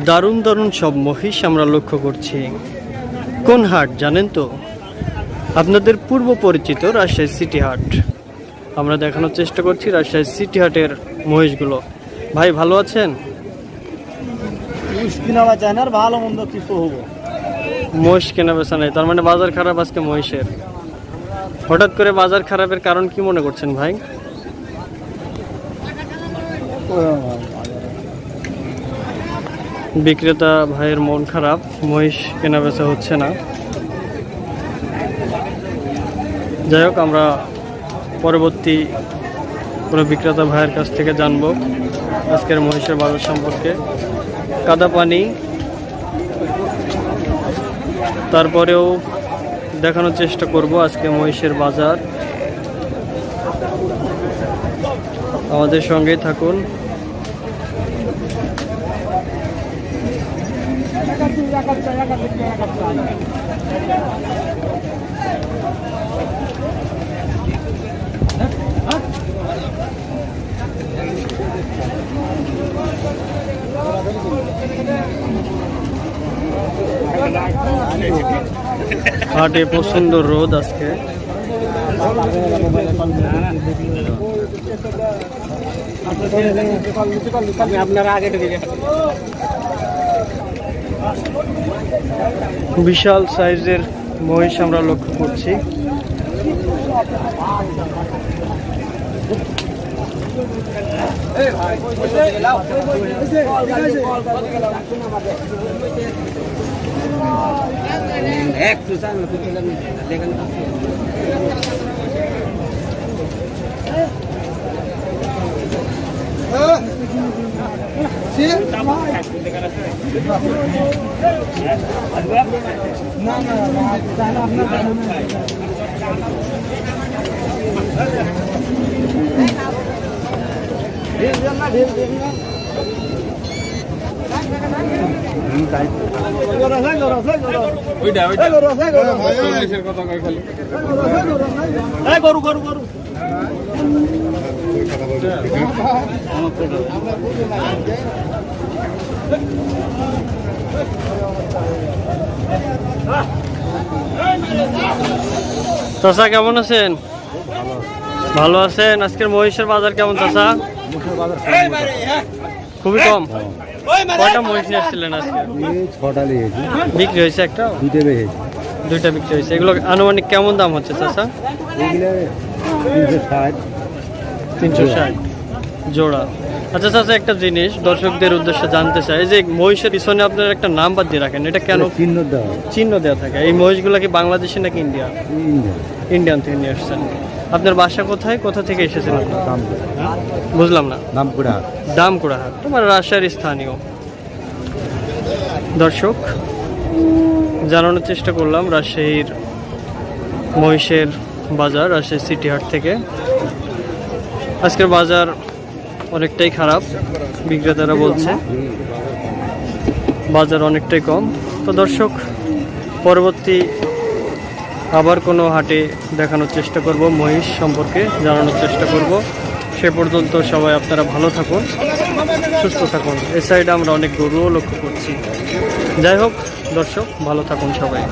দারুণ দারুণ সব মহিষ আমরা লক্ষ্য করছি। কোন হাট জানেন তো? আপনাদের পূর্ব পরিচিত রাজশাহী সিটি হাট। আমরা দেখানোর চেষ্টা করছি রাজশাহী সিটি হাটের মহিষগুলো। ভাই ভালো আছেন? ভালো মন্দ কিছু হবো, মহিষ কেনা বেচা নাই, তার মানে বাজার খারাপ আজকে মহিষের। হঠাৎ করে বাজার খারাপের কারণ কি মনে করছেন ভাই? বিক্রেতা ভাইয়ের মন খারাপ, মহিষ কেনা বেচা হচ্ছে না। যাই হোক, আমরা পরবর্তী কোনো বিক্রেতা ভাইয়ের কাছ থেকে জানবো আজকের মহিষের বাজার সম্পর্কে। কাদা পানি, তারপরেও দেখানোর চেষ্টা করব আজকে মহিষের বাজার। আমাদের সঙ্গেই থাকুন। হাটে প্রচন্ড রোদ আজকে। বিশাল সাইজের মহিষ আমরা লক্ষ্য করছি। গরু গরু গরু চাচা কেমন আছেন? ভালো আছেন? আজকের মহিষের বাজার কেমন চাচা? খুবই কম। কয়টা মহিষ নিয়ে আসছিলেন আজকে? 6টা নিয়েছি, বিক্রি হয়েছে একটা? দুইটা বিক্রি হয়েছে। এগুলো আনুমানিক কেমন দাম হচ্ছে চাচা? 360 জোড়া। আচ্ছা চাচা, একটা জিনিস দর্শকদের উদ্দেশ্যে জানতে চাই, যে মহিষের পিছনে আপনার একটা নাম্বার দিয়ে রাখেন, এটা কেন? চিহ্ন দেওয়া থাকে। এই মহিষগুলো কি বাংলাদেশি নাকি ইন্ডিয়া? ইন্ডিয়ান থেকে নিয়ে আসছেন। আপনার বাসা কোথায়, কোথা থেকে এসেছেন? বুঝলাম না। দামকুড়াহাট, তোমার রাজশাহীর স্থানীয়। দর্শক, জানানোর চেষ্টা করলাম রাজশাহীর মহিষের বাজার, রাজশাহী সিটি হাট থেকে। আজকের বাজার অনেকটাই খারাপ, বিক্রেতারা বলছে বাজার অনেকটাই কম। তো দর্শক, পরবর্তী আবার কোনো হাটে দেখানোর চেষ্টা করব, মহিষ সম্পর্কে জানানোর চেষ্টা করব। সে পর্যন্ত সবাই আপনারা ভালো থাকুন, সুস্থ থাকুন। এ সাইডে আমরা অনেক গরুও লক্ষ্য করছি। যাই হোক দর্শক, ভালো থাকুন সবাই।